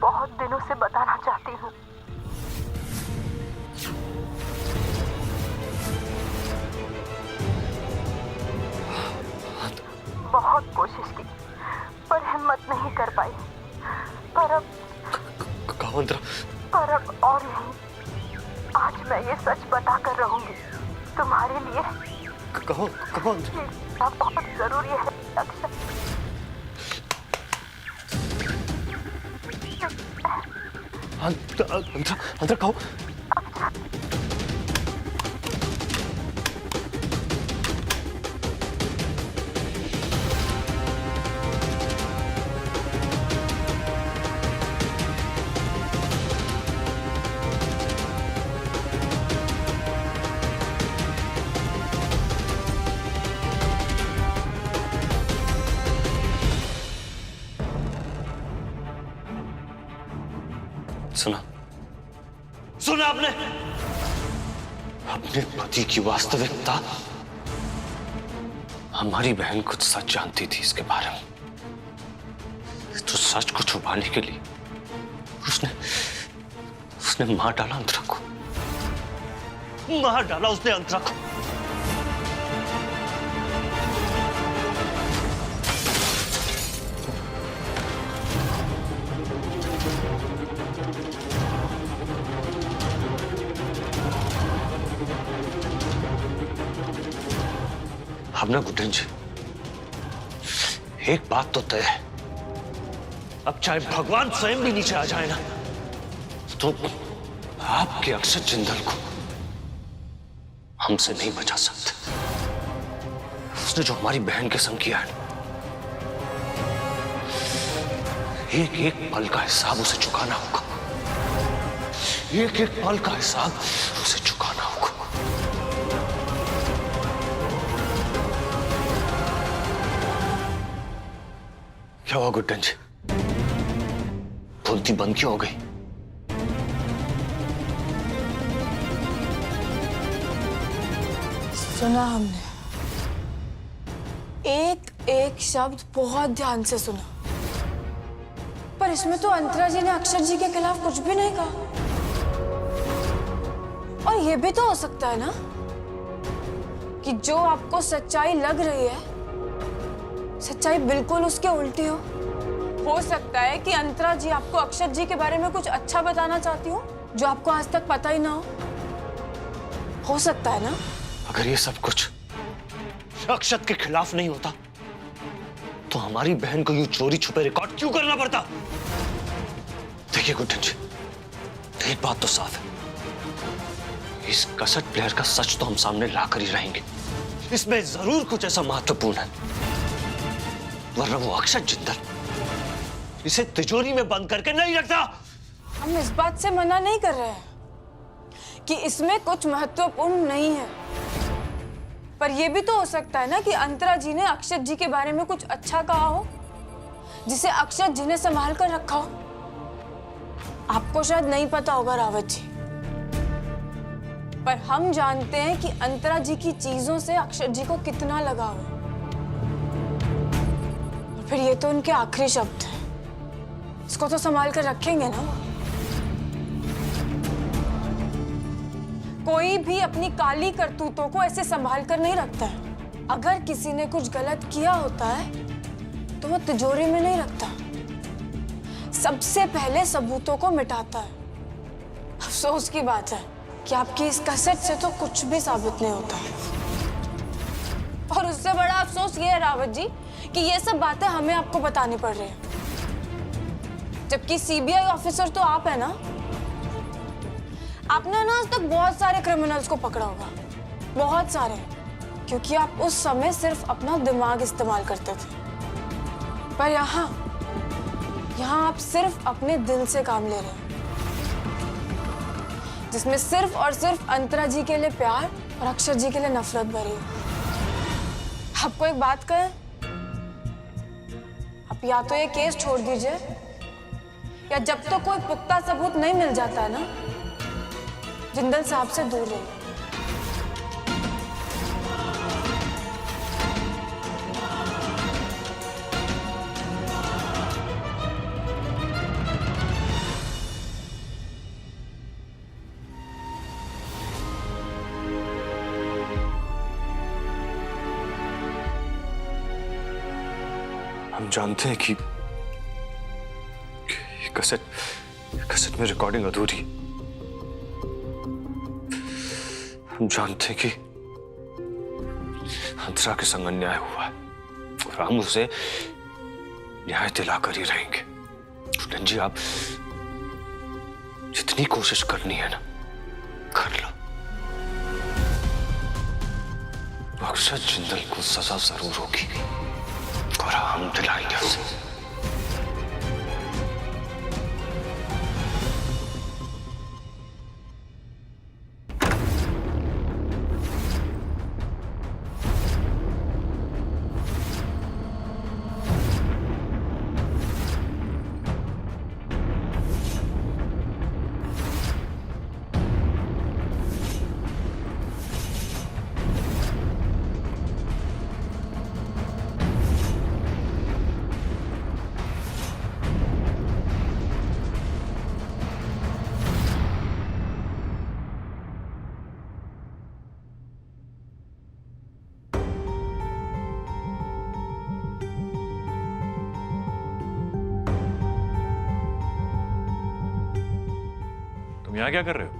बहुत दिनों से बताना चाहती हूँ। बहुत कोशिश की पर हिम्मत नहीं कर पाई। पर अब और नहीं, आज मैं ये सच बता कर रहूंगी तुम्हारे लिए। कहो ये बहुत जरूरी है अक्षर। अंदर कहो। सुना आपने अपने पति की वास्तविकता। हमारी बहन कुछ सच जानती थी इसके बारे में, तो सच को छुपाने के लिए उसने मार डाला अंतरा को। मार डाला उसने अंतरा को। अब ना गुड्डन जी, एक बात तो तय है, अब चाहे भगवान स्वयं भी नीचे आ जाए ना, तो आपके अक्षर जिंदल को हमसे नहीं बचा सकते। उसने जो हमारी बहन के संग किया है, एक एक पल का हिसाब उसे चुकाना होगा। एक एक पल का हिसाब उसे चुकाना होगा। क्या हुआ गुड्डन जी, बोलती बंद क्यों हो गई? सुना हमने, एक एक शब्द बहुत ध्यान से सुना, पर इसमें तो अंतरा जी ने अक्षर जी के खिलाफ कुछ भी नहीं कहा। और यह भी तो हो सकता है ना कि जो आपको सच्चाई लग रही है, सच्चाई बिल्कुल उसके उल्टी हो। हो सकता है कि अंतरा जी आपको अक्षर जी के बारे में कुछ अच्छा बताना चाहती हो जो आपको आज तक पता ही ना हो सकता है ना। अगर ये सब कुछ अक्षत के खिलाफ नहीं होता तो हमारी बहन को यूं चोरी छुपे रिकॉर्ड क्यों करना पड़ता? देखिए गुड्डन जी, एक बात तो साफ है, इस कसट प्लेयर का सच तो हम सामने लाकर ही रहेंगे। इसमें जरूर कुछ ऐसा महत्वपूर्ण है, वरना वो अक्षर जिंदल इसे तिजोरी में बंद करके नहीं रखता। हम इस बात से मना नहीं कर रहे हैं कि इसमें कुछ महत्वपूर्ण नहीं है, पर यह भी तो हो सकता है ना कि अंतरा जी ने अक्षर जी के बारे में कुछ अच्छा कहा हो जिसे अक्षर जी ने संभाल कर रखा हो। आपको शायद नहीं पता होगा रावत जी, पर हम जानते हैं कि अंतरा जी की चीजों से अक्षर जी को कितना लगाव है। और फिर ये तो उनके आखिरी शब्द हैं, इसको तो संभाल कर रखेंगे ना। कोई भी अपनी काली करतूतों को ऐसे संभाल कर नहीं रखता है। अगर किसी ने कुछ गलत किया होता है तो वो तिजोरी में नहीं रखता, सबसे पहले सबूतों को मिटाता है। अफसोस की बात है कि आपकी इस कसट से तो कुछ भी साबित नहीं होता। और उससे बड़ा अफसोस ये है रावत जी कि ये सब बातें हमें आपको बतानी पड़ रही है, जबकि सीबीआई ऑफिसर तो आप है ना। आपने ना आज तक बहुत सारे क्रिमिनल्स को पकड़ा होगा, बहुत सारे, क्योंकि आप उस समय सिर्फ अपना दिमाग इस्तेमाल करते थे। पर यहाँ आप सिर्फ अपने दिल से काम ले रहे हैं, जिसमें सिर्फ और सिर्फ अंतरा जी के लिए प्यार और अक्षर जी के लिए नफरत भरी है। आपको एक बात कहें, आप या तो ये केस छोड़ दीजिए, या जब तक कोई पुख्ता सबूत नहीं मिल जाता है ना, जिंदल साहब से दूर रहिए। हम जानते हैं कि कैसेट में रिकॉर्डिंग अधूरी है। हम जानते हैं कि अंतरा के संग अन्याय हुआ है और हम उसे न्याय दिलाकर ही रहेंगे। कुंदन जी, आप जितनी कोशिश करनी है ना, कर लो। अक्षत जिंदल को सजा जरूर होगी और हम दिलाएंगे उसे। तुम यहाँ क्या कर रहे हो?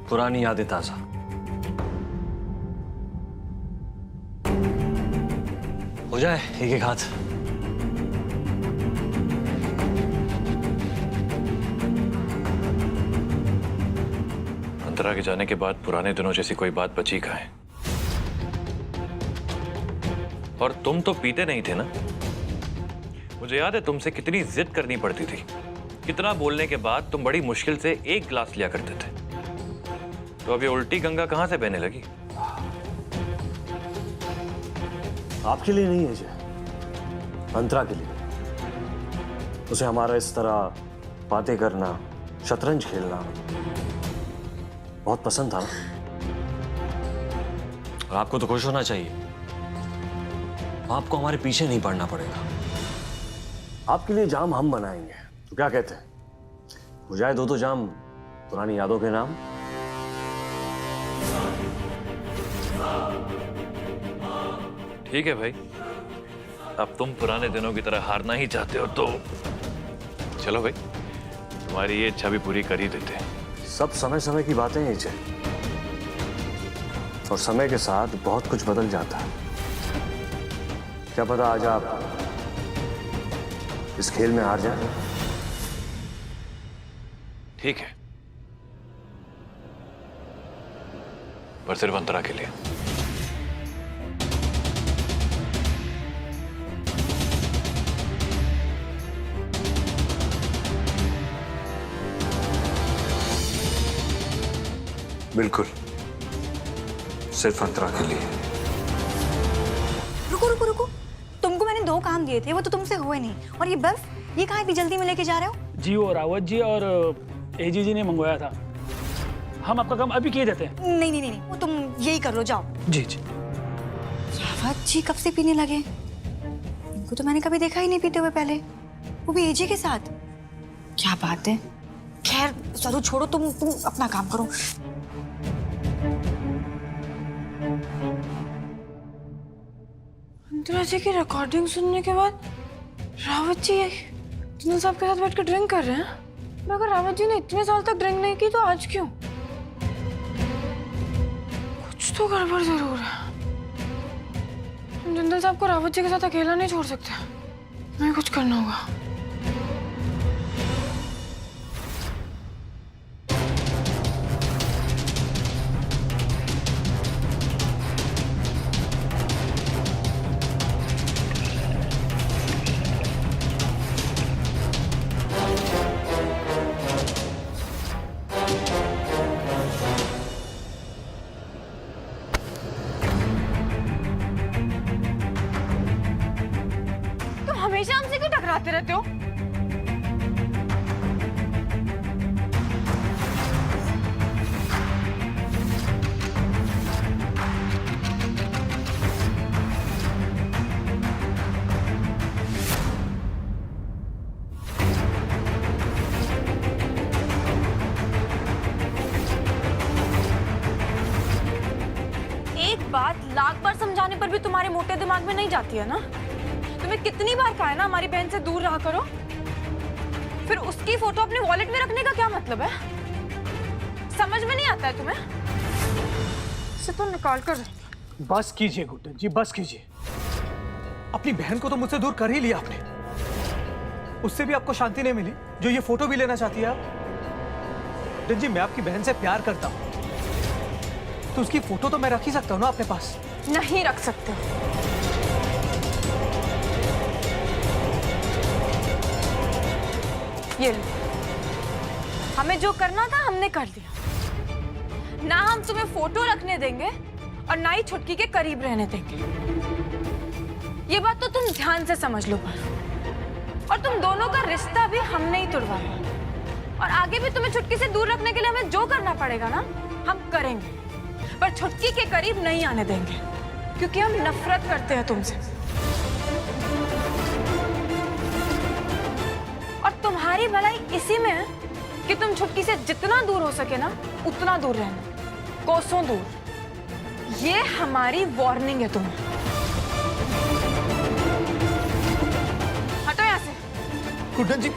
पुरानी यादें ताजा। हो जाए एक एक हाथ। अंतरा के जाने के बाद पुराने दिनों जैसी कोई बात बची कहाँ है? और तुम तो पीते नहीं थे ना? मुझे याद है तुमसे कितनी जिद करनी पड़ती थी। कितना बोलने के बाद तुम बड़ी मुश्किल से एक गिलास लिया करते थे। तो अब ये उल्टी गंगा कहां से बहने लगी? आपके लिए नहीं है जी, अंतरा के लिए। उसे हमारा इस तरह बातें करना, शतरंज खेलना बहुत पसंद था। और आपको तो खुश होना चाहिए, आपको हमारे पीछे नहीं पड़ना पड़ेगा। आपके लिए जाम हम बनाएंगे, तो क्या कहते हैं? हो जाए दो जाम पुरानी यादों के नाम। ठीक है भाई, अब तुम पुराने दिनों की तरह हारना ही चाहते हो तो चलो भाई, तुम्हारी ये इच्छा भी पूरी कर ही देते हैं। सब समय समय की बातें हैं इसे, और समय के साथ बहुत कुछ बदल जाता है। क्या पता आज आप इस खेल में हार जाए। ठीक है, पर सिर्फ अंतरा के लिए। बिल्कुल, सिर्फ अंतरा के लिए। रुको रुको रुको, तुमको मैंने 2 काम दिए थे, वो तो तुमसे हुए नहीं। और ये बर्फ, ये कहाँ इतनी जल्दी में लेके जा रहे हो? जी वो रावत जी और एजी जी ने मंगवाया था। हम आपका काम अभी किए देते हैं। नहीं नहीं नहीं, वो तुम यही कर लो, जाओ। जी जी। रावत जी कब से पीने लगे? इनको तो मैंने कभी देखा ही नहीं पीते हुए पहले, वो भी एजी के साथ। क्या बात है। खैर चलो छोड़ो, तुम अपना काम करो। अंतरा जी की रिकॉर्डिंग सुनने के बाद रावत जी जिंदल साहब के साथ बैठ कर ड्रिंक कर रहे हैं। मगर रावत जी ने इतने साल तक ड्रिंक नहीं की, तो आज क्यों? कुछ तो गड़बड़ जरूर है। हम जिंदल साहब को रावत जी के साथ अकेला नहीं छोड़ सकते, हमें कुछ करना होगा। हमेशा हमसे क्यों टकराते रहते हो? बात लाख बार समझाने पर भी तुम्हारे मोटे दिमाग में नहीं जाती है ना? तुम्हें कितनी बार कहा है ना हमारी बहन से दूर रहा करो? फिर उसकी फोटो अपने वॉलेट में रखने का क्या मतलब है? समझ में नहीं आता है तुम्हें? इसे तो निकाल कर रख। बस कीजिए गुड्डन जी, बस कीजिए। अपनी बहन को तो मुझसे दूर कर ही लिया आपने, उससे भी आपको शांति नहीं मिली जो ये फोटो भी लेना चाहती है आप। गुड्डन जी, मैं आपकी बहन से प्यार करता हूँ, तो उसकी फोटो तो मैं रख ही सकता हूँ ना अपने पास। नहीं रख सकते। ये लो, हमें जो करना था हमने कर लिया। ना हम तुम्हें फोटो रखने देंगे और ना ही छुटकी के करीब रहने देंगे। ये बात तो तुम ध्यान से समझ लो। और तुम दोनों का रिश्ता भी हमने ही तोड़वाया, और आगे भी तुम्हें छुटकी से दूर रखने के लिए हमें जो करना पड़ेगा ना हम करेंगे, पर छुटकी के करीब नहीं आने देंगे, क्योंकि हम नफरत करते हैं तुमसे। और तुम्हारी भलाई इसी में है कि तुम छुटकी से जितना दूर हो सके ना उतना दूर रहना, कोसों दूर। ये हमारी वार्निंग है तुम्हें। हटो यहाँ से। गुड्डन जी,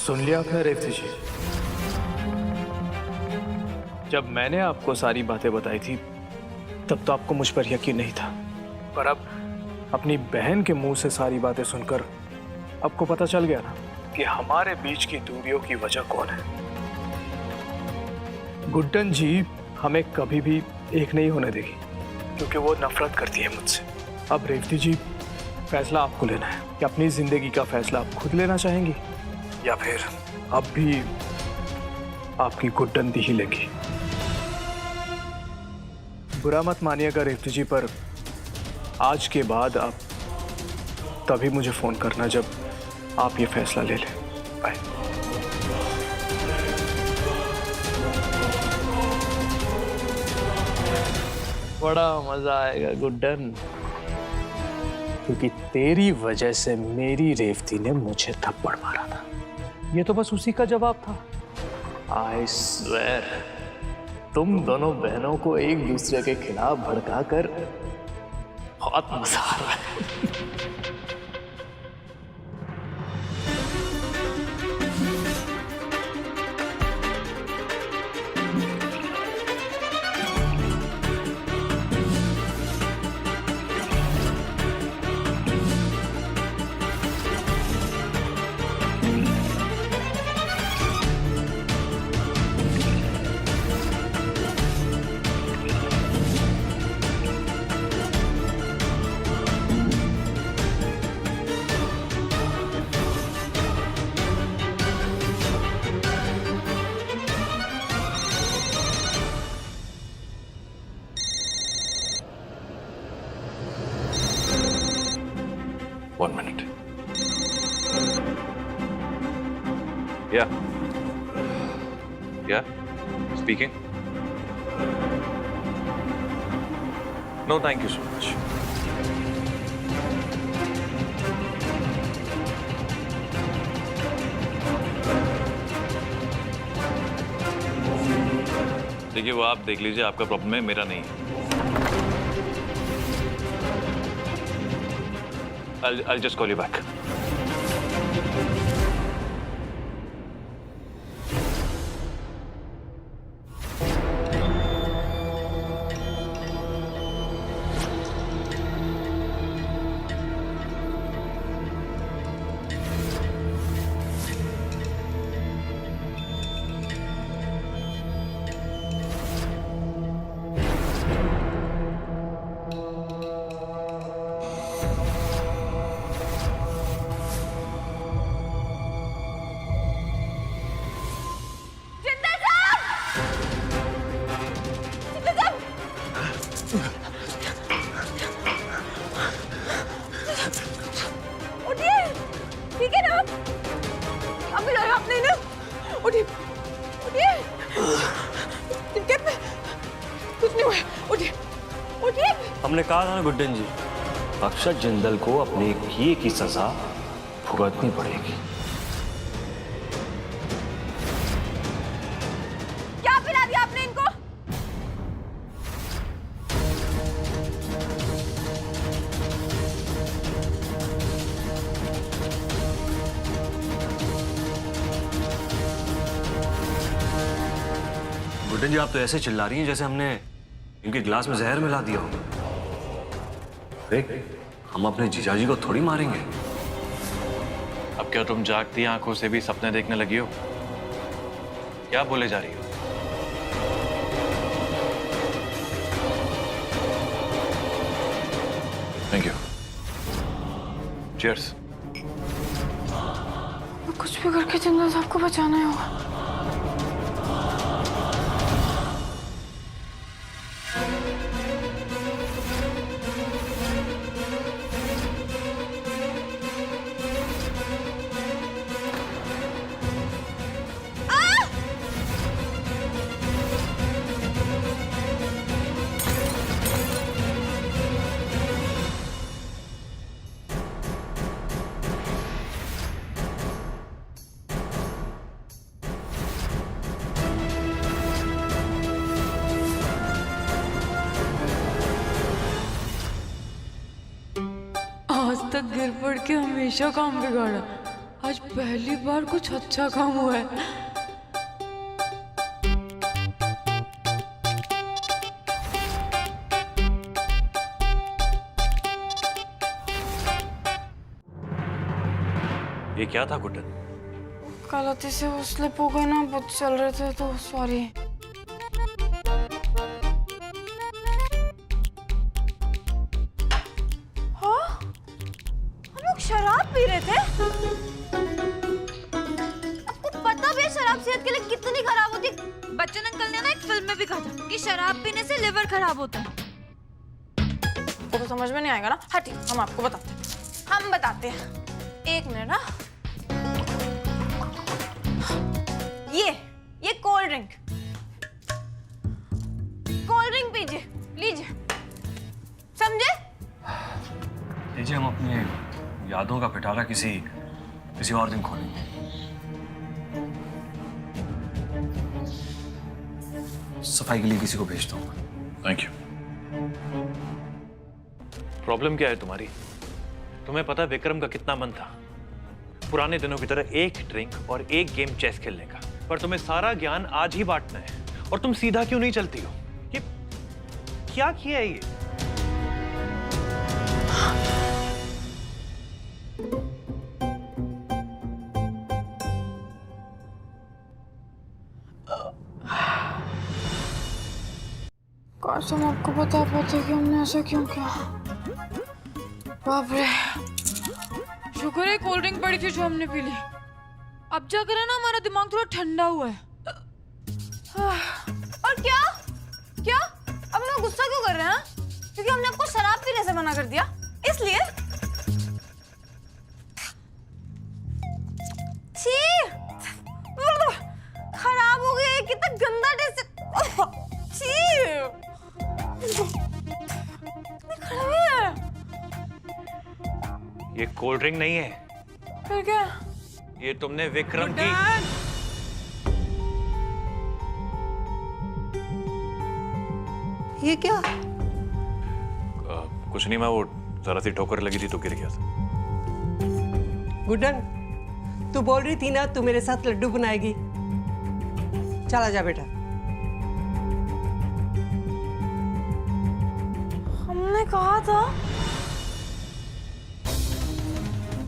सुन लिया आपने रेवती जी? जब मैंने आपको सारी बातें बताई थी तब तो आपको मुझ पर यकीन नहीं था, पर अब अपनी बहन के मुंह से सारी बातें सुनकर आपको पता चल गया ना कि हमारे बीच की दूरियों की वजह कौन है। गुड्डन जी हमें कभी भी एक नहीं होने देगी, क्योंकि वो नफरत करती है मुझसे। अब रेवती जी, फैसला आपको लेना है कि अपनी जिंदगी का फैसला आप खुद लेना चाहेंगी या फिर अब भी आपकी गुड्डन दी ही लेंगी। बुरा मत मानिएगा रेवती जी, पर आज के बाद आप तभी मुझे फोन करना जब आप ये फैसला ले लें। बाय। बड़ा मजा आएगा गुड्डन, क्योंकि तेरी वजह से मेरी रेवती ने मुझे थप्पड़ मारा था। ये तो बस उसी का जवाब था। आई स्वेयर, तुम दोनों बहनों को एक दूसरे के खिलाफ भड़का कर बहुत मजा आ रहा है। One minute. Yeah. Yeah. Speaking. No, thank you so much. देखिए, वो आप देख लीजिए, आपका प्रॉब्लम है, मेरा नहीं है। I'll just call you back. कुछ नहीं हुआ, उठिए उठिए। हमने कहा था ना गुड्डन जी, अक्षत जिंदल को अपने किए की सजा भुगतनी पड़ेगी। क्या पिला दिया आपने इनको? गुड्डन जी, आप तो ऐसे चिल्ला रही हैं जैसे हमने इनके गिलास में जहर मिला दिया हो। देख, हम अपने जीजाजी को थोड़ी मारेंगे। अब क्या तुम जागती आंखों से भी सपने देखने लगी हो? क्या बोले जा रही हो? Thank you. चीयर्स। कुछ भी करके जिंदल साहब को बचाना ही होगा। आज तक गिर पड़ के हमेशा काम बिगाड़ा, आज पहली बार कुछ अच्छा काम हुआ है। ये क्या था गुड्डन? गलती से वो स्लिप हो गए ना, बहुत चल रहे थे तो सॉरी। हाँ, हम लोग शराब पी रहे थे। आपको पता भी है शराब सेहत के लिए कितनी खराब होती है? बच्चन अंकल ने ना एक फिल्म में भी कहा था कि शराब पीने से लिवर खराब होता है। वो तो समझ में नहीं आएगा ना। हाँ ठीक, हम आपको बताते हैं। हम बताते हैं, एक मिनट ना। ये कोल्ड ड्रिंक पीजिए, लीजिए, समझे? लीजिए, हम अपने यादों का पिटारा किसी और दिन खोलेंगे। सफाई के लिए किसी को भेजता हूँ। Thank you. प्रॉब्लम क्या है तुम्हारी? तुम्हें पता विक्रम का कितना मन था पुराने दिनों की तरह एक ड्रिंक और एक गेम चेस खेलने का, पर तुम्हें सारा ज्ञान आज ही बांटना है और तुम सीधा क्यों नहीं चलती हो? ये क्या किया है ये? काश हम आपको बता पाते कि हमने ऐसा क्यों किया। बाप रे, शुक्र है कोल्ड ड्रिंक पड़ी थी जो हमने पी ली। अब जाकर है ना हमारा दिमाग थोड़ा ठंडा हुआ है। और क्या क्या अब लोग गुस्सा क्यों कर रहे हैं? क्योंकि हमने आपको शराब पीने से मना कर दिया, इसलिए। छी, खराब हो गया, कितना गंदा टेस्ट। छी, ये कोल्ड ड्रिंक नहीं है। फिर क्या? ये तुमने विक्रम की। ये क्या? कुछ नहीं, मैं वो जरा सी ठोकर लगी थी तो गिर गया था। गुड्डन, तू बोल रही थी ना तू मेरे साथ लड्डू बनाएगी। चला जा बेटा। हमने कहा था।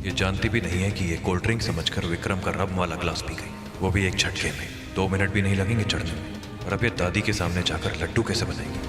ये जानती भी नहीं है कि ये कोल्ड ड्रिंक समझकर विक्रम का रम वाला ग्लास पी गई, वो भी एक झटके में। 2 मिनट भी नहीं लगेंगे चढ़ने में, और अब ये दादी के सामने जाकर लड्डू कैसे बनाएगी?